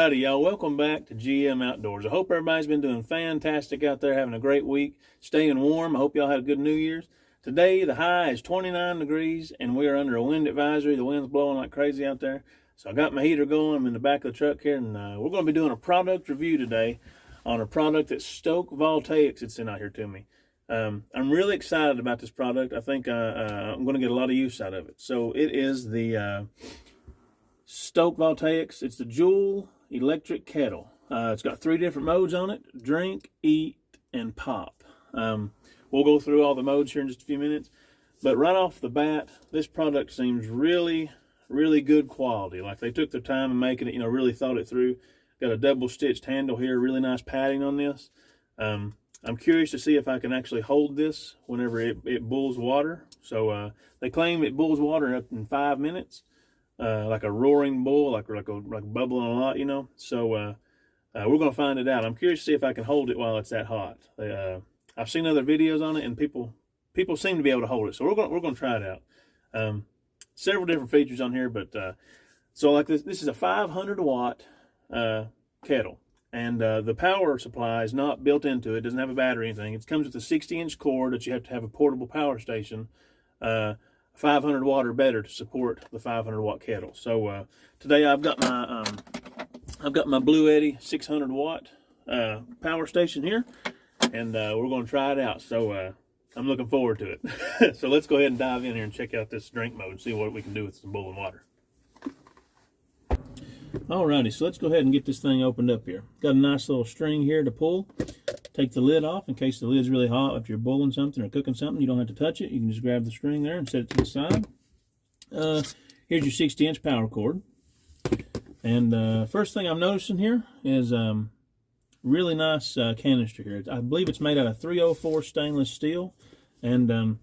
Alrighty, y'all, welcome back to GM Outdoors. I hope everybody's been doing fantastic out there, having a great week, staying warm. I hope y'all had a good New Year's. Today, the high is 29 degrees, and we are under a wind advisory. The wind's blowing like crazy out there. So I got my heater going. I'm in the back of the truck here, and we're going to be doing a product review today on a product that Stoke Voltaics had sent out here to me. I'm really excited about this product. I think I'm going to get a lot of use out of it. So it is the Stoke Voltaics. It's the Joule electric kettle. It's got 3 different modes on it: drink, eat, and pop. We'll go through all the modes here in just a few minutes. But right off the bat, this product seems really, really good quality. Like they took their time in making it, really thought it through. Got a double stitched handle here, really nice padding on this. I'm curious to see if I can actually hold this whenever it bulls water. So they claim it bulls water up in 5 minutes. Like a roaring bull, like bubbling a lot, So we're gonna find it out. I'm curious to see if I can hold it while it's that hot. I've seen other videos on it, and people seem to be able to hold it. So we're gonna try it out. Several different features on here, but so like this is a 500 watt kettle, and the power supply is not built into it. It doesn't have a battery or anything. It comes with a 60-inch cord that you have to have a portable power station. 500 watt or better to support the 500 watt kettle. So today I've got my Blue Eddy 600 watt power station here, and we're going to try it out. So I'm looking forward to it. So let's go ahead and dive in here and check out this drink mode and see what we can do with some boiling water. Alrighty, so let's go ahead and get this thing opened up here. Got a nice little string here to pull. Take the lid off in case the lid's really hot. If you're boiling something or cooking something, you don't have to touch it. You can just grab the string there and set it to the side. Here's your 60-inch power cord. And first thing I'm noticing here is really nice canister here. I believe it's made out of 304 stainless steel, and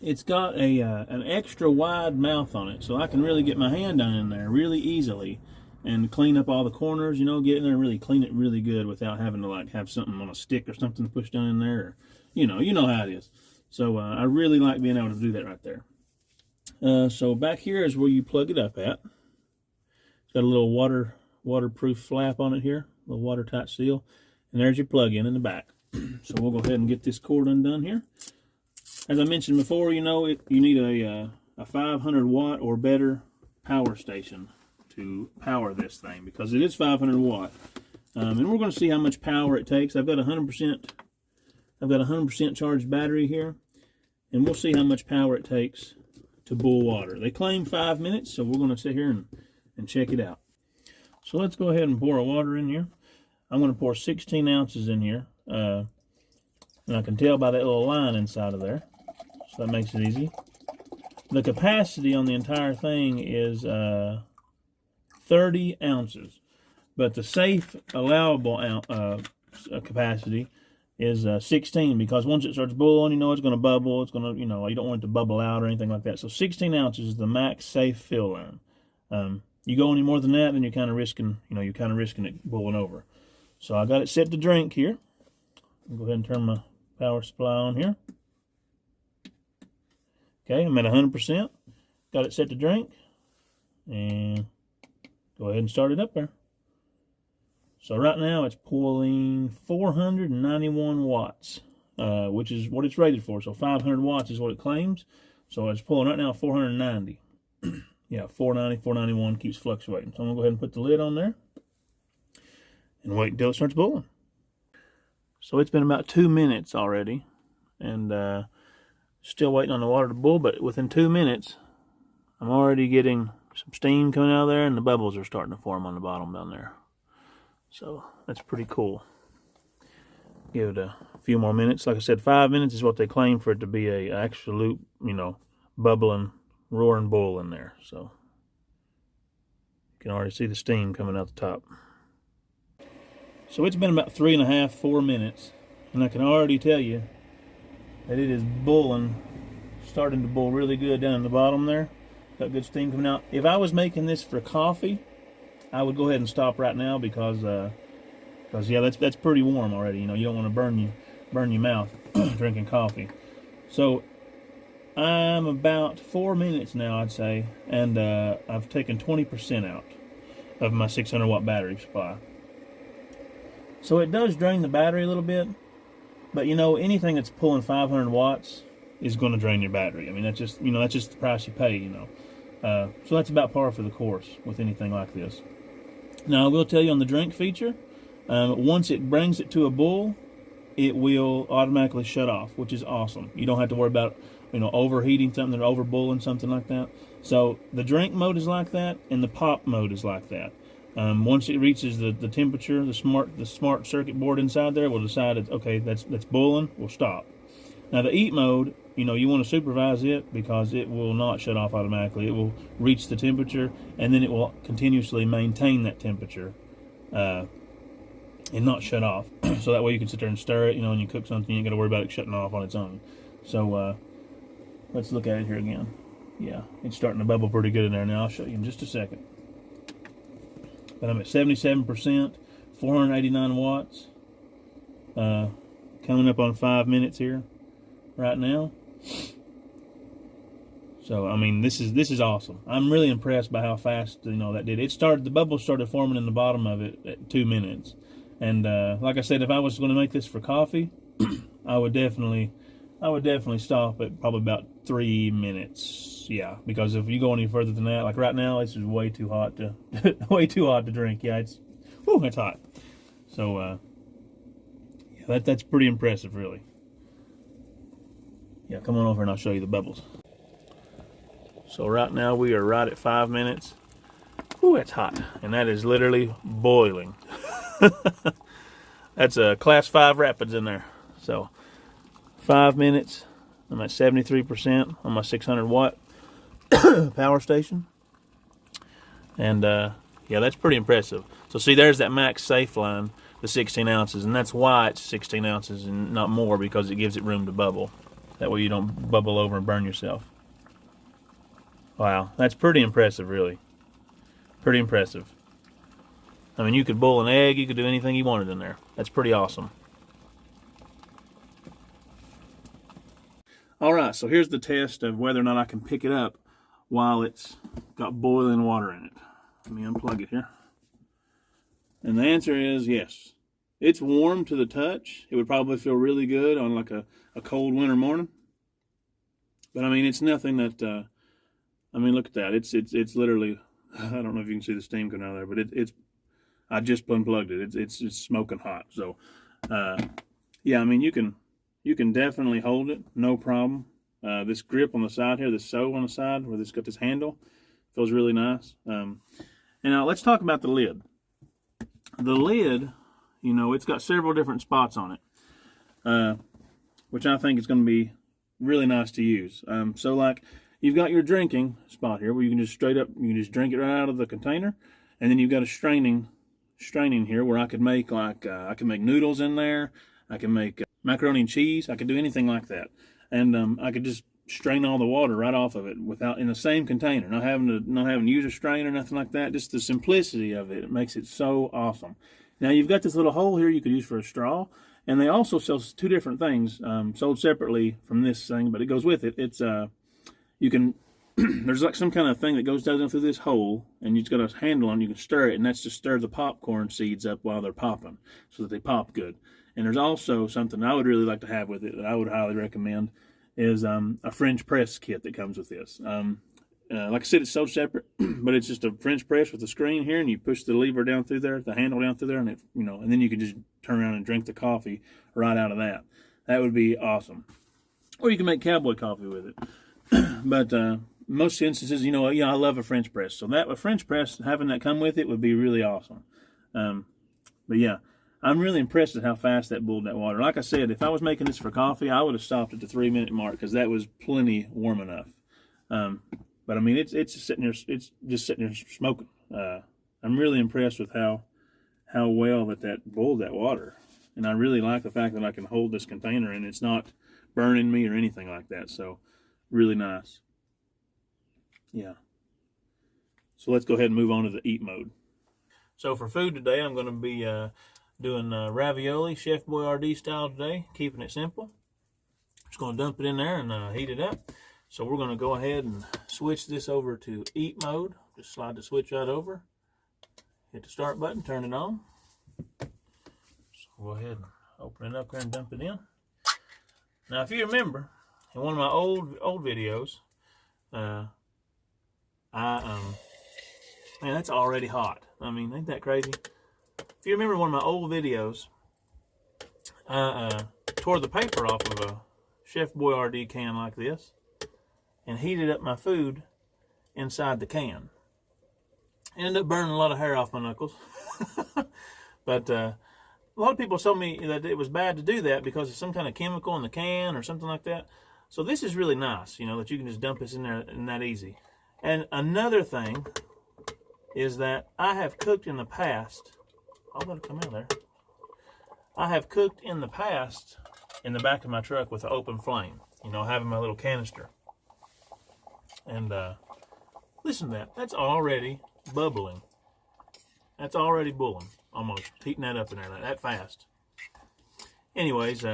it's got an extra wide mouth on it, so I can really get my hand down in there really easily and clean up all the corners, get in there and really clean it really good without having to have something on a stick or something to push down in there. Or, you know how it is. So I really like being able to do that right there. So back here is where you plug it up at. It's got a little waterproof flap on it here, a little watertight seal, and there's your plug-in in the back. So we'll go ahead and get this cord undone here. As I mentioned before, you need a 500 watt or better power station to power this thing, because it is 500 watt. And we're going to see how much power it takes. I've got 100% charged battery here, and we'll see how much power it takes to boil water. They claim 5 minutes, so we're going to sit here and check it out. So let's go ahead and pour our water in here. I'm going to pour 16 ounces in here, and I can tell by that little line inside of there, so that makes it easy. The capacity on the entire thing is 30 ounces, but the safe allowable capacity is 16, because once it starts boiling, it's going to bubble. It's going to, you don't want it to bubble out or anything like that. So 16 ounces is the max safe fill line. You go any more than that, then you're kind of risking, it boiling over. So I got it set to drink here. I'll go ahead and turn my power supply on here. Okay, I'm at 100%. Got it set to drink, and go ahead and start it up there. So right now it's pulling 491 watts, which is what it's rated for. So 500 watts is what it claims. So it's pulling right now 490. Yeah, 490, 491, keeps fluctuating. So I'm going to go ahead and put the lid on there and wait until it starts boiling. So it's been about 2 minutes already, and still waiting on the water to boil, but within 2 minutes, I'm already getting some steam coming out of there, and the bubbles are starting to form on the bottom down there. So that's pretty cool. Give it a few more minutes. Like I said, 5 minutes is what they claim for it to be a absolute, bubbling, roaring boil in there. So you can already see the steam coming out the top. So it's been about 3.5, 4 minutes, and I can already tell you that it is boiling, starting to boil really good down in the bottom there. Got good steam coming out. If I was making this for coffee, I would go ahead and stop right now, because yeah, that's pretty warm already. You don't want to burn your mouth drinking coffee. So I'm about 4 minutes now, I'd say, and I've taken 20% out. of my 600 watt battery supply. So it does drain the battery a little bit, but you know, anything that's pulling 500 watts is going to drain your battery. I mean, that's just, you know, that's just the price you pay, you know. So that's about par for the course with anything like this. Now I will tell you on the drink feature, once it brings it to a boil, it will automatically shut off, which is awesome. You don't have to worry about, you know, overheating something or over boiling something like that. So the drink mode is like that, and the pop mode is like that. Once it reaches the temperature, the smart circuit board inside there will decide it's okay, that's boiling, we'll stop. Now the eat mode, you know, you want to supervise it because it will not shut off automatically. It will reach the temperature, and then it will continuously maintain that temperature and not shut off. So that way you can sit there and stir it, you know, and you cook something, you ain't got to worry about it shutting off on its own. So let's look at it here again. Yeah, it's starting to bubble pretty good in there now. I'll show you in just a second. But I'm at 77%, 489 watts. Coming up on 5 minutes here right now. So I mean, this is awesome. I'm really impressed by how fast, you know, that did. The bubbles started forming in the bottom of it at 2 minutes. And like I said, if I was going to make this for coffee, I would definitely stop at probably about 3 minutes. Yeah, because if you go any further than that, like right now, it's just way too hot to drink. Yeah, it's hot. So yeah, that's pretty impressive, really. Yeah, come on over and I'll show you the bubbles. So right now we are right at 5 minutes. Ooh, it's hot, and that is literally boiling. That's a class 5 rapids in there. So 5 minutes. I'm at 73% on my 600 watt power station. And yeah, that's pretty impressive. So see, there's that max safe line, the 16 ounces, and that's why it's 16 ounces and not more, because it gives it room to bubble. That way you don't bubble over and burn yourself. Wow, that's pretty impressive, really. Pretty impressive. I mean, you could boil an egg, you could do anything you wanted in there. That's pretty awesome. All right, so here's the test of whether or not I can pick it up while it's got boiling water in it. Let me unplug it here. And the answer is yes. It's warm to the touch. It would probably feel really good on like a cold winter morning. But I mean, it's nothing that, I mean, look at that. It's literally, I don't know if you can see the steam coming out of there, but I just unplugged it. It's smoking hot. So, yeah, I mean, you can definitely hold it, no problem. This grip on the side here, this sew on the side where it's got this handle, feels really nice. And now let's talk about the lid. The lid, you know, it's got several different spots on it, which I think is going to be really nice to use. So like, you've got your drinking spot here where you can just you can just drink it right out of the container, and then you've got a straining here where I could make I can make noodles in there. I can make macaroni and cheese. I could do anything like that, and I could just strain all the water right off of it without in the same container, not having to use a strainer or nothing like that. Just the simplicity of it makes it so awesome. Now you've got this little hole here you could use for a straw, and they also sell two different things sold separately from this thing, but it goes with it. It's you can there's like some kind of thing that goes down through this hole, and you've got a handle on it. You can stir it, and that's to stir the popcorn seeds up while they're popping, so that they pop good. And there's also something I would really like to have with it that I would highly recommend is a French press kit that comes with this. Like I said, it's sold separate, but it's just a French press with a screen here, and you push the lever down through there, the handle down through there, and it, you know, and then you can just turn around and drink the coffee right out of that. That would be awesome. Or you can make cowboy coffee with it. But most instances, you know, I love a French press, so a French press, having that come with it would be really awesome. But yeah, I'm really impressed at how fast that boiled that water. Like I said, if I was making this for coffee, I would have stopped at the 3 minute mark, because that was plenty warm enough. But I mean, it's just sitting there smoking. I'm really impressed with how well that boiled that water, and I really like the fact that I can hold this container and it's not burning me or anything like that. So really nice. Yeah. So let's go ahead and move on to the eat mode. So for food today, I'm going to be doing ravioli, Chef Boyardee style today, keeping it simple. Just going to dump it in there and heat it up. So we're going to go ahead and switch this over to eat mode. Just slide the switch right over. hit the start button, turn it on. So go ahead and open it up there and dump it in. Now, if you remember, in one of my old videos, man, that's already hot. I mean, ain't that crazy? If you remember one of my old videos, I tore the paper off of a Chef Boyardee can like this and heated up my food inside the can. Ended up burning a lot of hair off my knuckles. But a lot of people told me that it was bad to do that because of some kind of chemical in the can or something like that. So this is really nice, you know, that you can just dump this in there and that easy. And another thing is that I have cooked in the past. I'll let it come out there. I have cooked in the past in the back of my truck with an open flame, you know, having my little canister. And listen to that. That's already bubbling. That's already boiling, almost. Heating that up in there that fast. Anyways,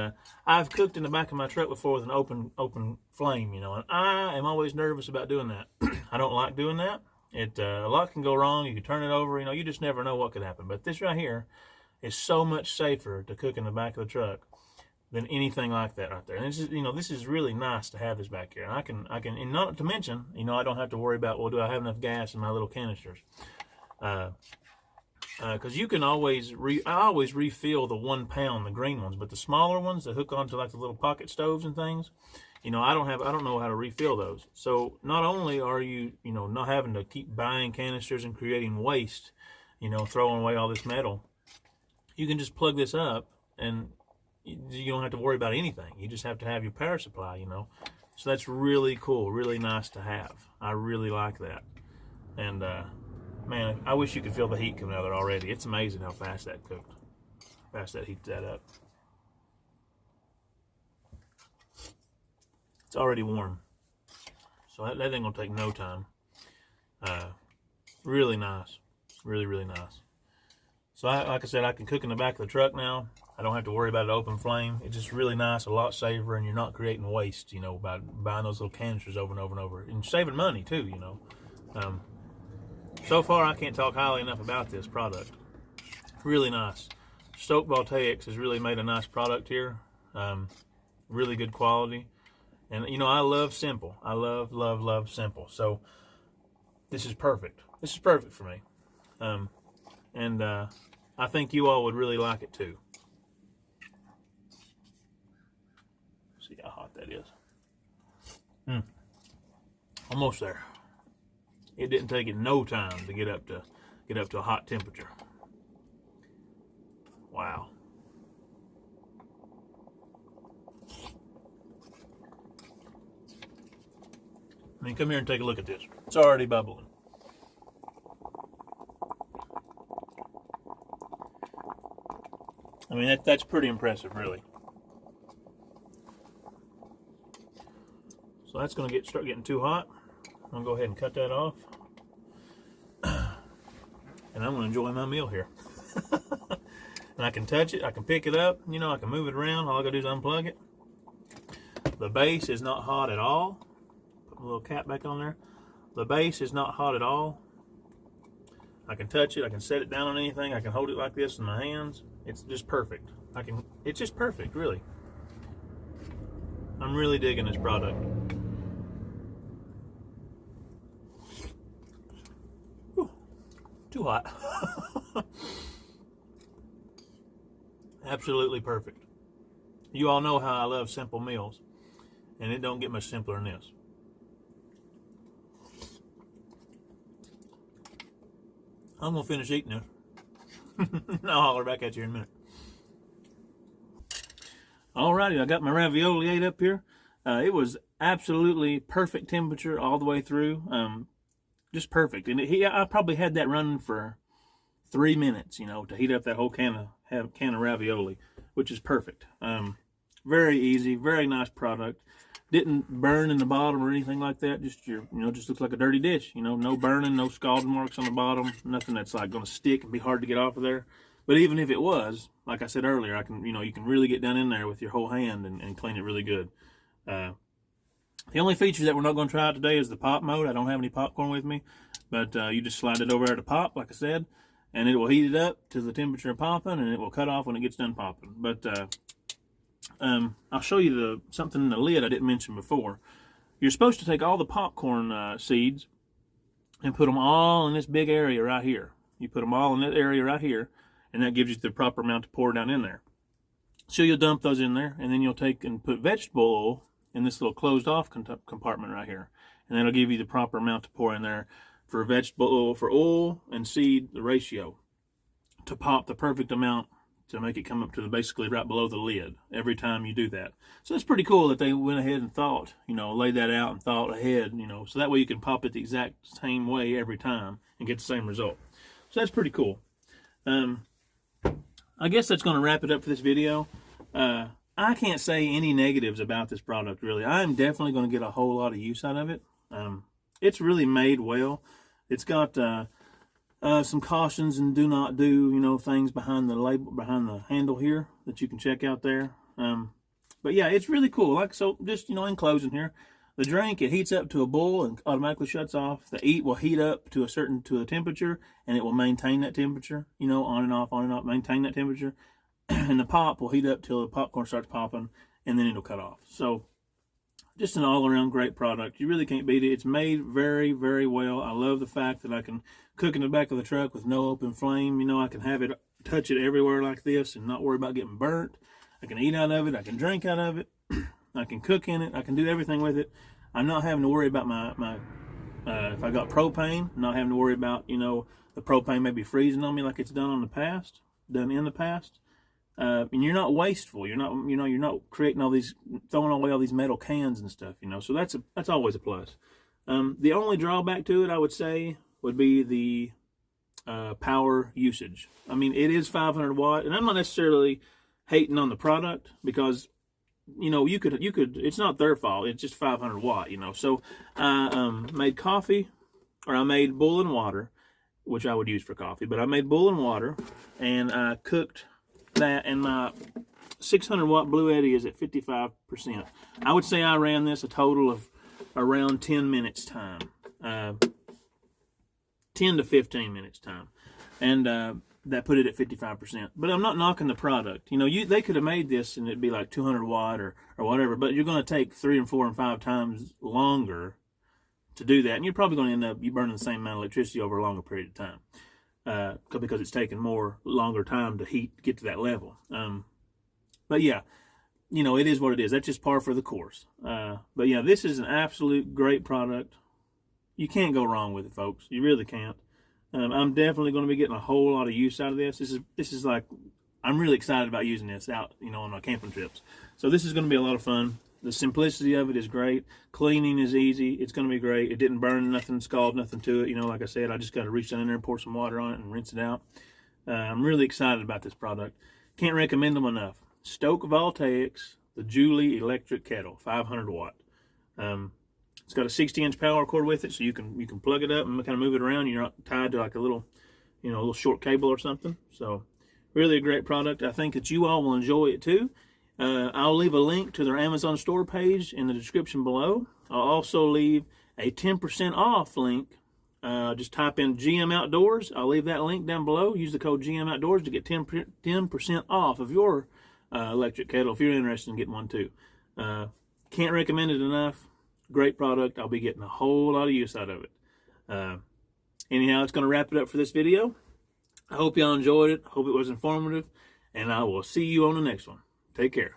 I've cooked in the back of my truck before with an open flame, you know, and I am always nervous about doing that. I don't like doing that. A lot can go wrong. You can turn it over, you know, you just never know what could happen. But this right here is so much safer to cook in the back of the truck than anything like that right there. And this is, you know, this is really nice to have this back here. And I can, and not to mention, you know, I don't have to worry about, well, do I have enough gas in my little canisters? Because you can always, I always refill the 1 pound, the green ones, but the smaller ones that hook onto like the little pocket stoves and things, you know, I don't know how to refill those. So not only are you, you know, not having to keep buying canisters and creating waste, you know, throwing away all this metal, you can just plug this up and you don't have to worry about anything. You just have to have your power supply, you know. So that's really cool, really nice to have. I really like that. And man, I wish you could feel the heat coming out of there already. It's amazing how fast that cooked, fast that heats that up. It's already warm, so that ain't gonna take no time. Really nice, really nice. So like I said, I can cook in the back of the truck now. I don't have to worry about an open flame. It's just really nice, a lot safer, and you're not creating waste, you know, by buying those little canisters over and over and over, and saving money too, you know. So far, I can't talk highly enough about this product. Really nice. Stoke Voltaics has really made a nice product here. Really good quality. And, you know, I love simple. I love simple. So, this is perfect. This is perfect for me. And I think you all would really like it too. See how hot that is. Almost there. It didn't take it no time to get up to a hot temperature. Wow. I mean, come here and take a look at this. It's already bubbling. I mean, that's pretty impressive, really. So that's going to start getting too hot. I'm going to go ahead and cut that off. And I'm going to enjoy my meal here. And I can touch it. I can pick it up. You know, I can move it around. All I got to do is unplug it. The base is not hot at all. Put a little cap back on there. The base is not hot at all. I can touch it. I can set it down on anything. I can hold it like this in my hands. It's just perfect. It's just perfect, really. I'm really digging this product. Whew, too hot. Absolutely perfect. You all know how I love simple meals, and it don't get much simpler than this. I'm gonna finish eating this. I'll holler back at you in a minute. Alrighty, I got my ravioli ate up here. It was absolutely perfect temperature all the way through. Just perfect. And I probably had that running for 3 minutes, you know, to heat up that whole can of ravioli, which is perfect. Very easy, very nice product. Didn't burn in the bottom or anything like that. Just just looks like a dirty dish. You know, no burning, no scalding marks on the bottom. Nothing that's like going to stick and be hard to get off of there. But even if it was, like I said earlier, you can really get down in there with your whole hand and clean it really good. The only feature that we're not going to try out today is the pop mode. I don't have any popcorn with me, but you just slide it over there to pop, like I said, and it will heat it up to the temperature of popping, and it will cut off when it gets done popping. But I'll show you something in the lid I didn't mention before. You're supposed to take all the popcorn seeds and put them all in this big area right here. You put them all in that area right here, and that gives you the proper amount to pour down in there. So you'll dump those in there, and then you'll take and put vegetable oil in this little closed off compartment right here. And that'll give you the proper amount to pour in there for vegetable oil, for oil and seed, the ratio, to pop the perfect amount to make it come up to basically right below the lid every time you do that. So it's pretty cool that they went ahead and thought, laid that out and thought ahead, so that way you can pop it the exact same way every time and get the same result. So that's pretty cool. I guess that's going to wrap it up for this video. I can't say any negatives about this product, really. I'm definitely going to get a whole lot of use out of it. It's really made well. It's got some cautions and do not do, things behind the label, behind the handle here that you can check out there. But yeah, it's really cool. So just, in closing here, the drink, it heats up to a boil and automatically shuts off. The eat will heat up to a temperature, and it will maintain that temperature, on and off, maintain that temperature. And the pop will heat up till the popcorn starts popping, and then it'll cut off. So just an all-around great product. You really can't beat it. It's made very, very well. I love the fact that I can cook in the back of the truck with no open flame. I can have it, touch it everywhere like this and not worry about getting burnt. I can eat out of it. I can drink out of it. I can cook in it. I can do everything with it. I'm not having to worry about if I got propane, not having to worry about, the propane maybe freezing on me like it's done in the past. And you're not wasteful. You're not creating throwing away all these metal cans and stuff. So that's always a plus. The only drawback to it, I would say, would be the power usage. I mean, it is 500 watt, and I'm not necessarily hating on the product because you could. It's not their fault. It's just 500 watt. So I made coffee, or I made boiling water, which I would use for coffee. But I made boiling water, and I cooked that, and my 600 watt Blue Eddy is at 55%. I would say I ran this a total of around 10 minutes time, 10 to 15 minutes time, and that put it at 55%. But I'm not knocking the product. They could have made this and it'd be like 200 watt or whatever, but you're going to take 3 and 4 and 5 times longer to do that, and you're probably going to end up burning the same amount of electricity over a longer period of time. Because it's taken longer time to get to that level. But yeah, it is what it is. That's just par for the course. But yeah, this is an absolute great product. You can't go wrong with it, folks. You really can't. I'm definitely going to be getting a whole lot of use out of this. This is like, I'm really excited about using this out, on my camping trips. So this is going to be a lot of fun. The simplicity of it is great. Cleaning is easy. It's going to be great. It didn't burn nothing, scald nothing to it. Like I said, I just got to reach down in there and pour some water on it and rinse it out. I'm really excited about this product. Can't recommend them enough. Stoke Voltaics, the Julie electric kettle, 500 watt. It's got a 60-inch power cord with it, so you can plug it up and kind of move it around. You're not tied to like a little short cable or something. So really a great product. I think that you all will enjoy it too. I'll leave a link to their Amazon store page in the description below. I'll also leave a 10% off link. Just type in GM Outdoors. I'll leave that link down below. Use the code GM Outdoors to get 10% off of your electric kettle if you're interested in getting one too. Can't recommend it enough. Great product. I'll be getting a whole lot of use out of it. Anyhow, it's going to wrap it up for this video. I hope y'all enjoyed it. I hope it was informative. And I will see you on the next one. Take care.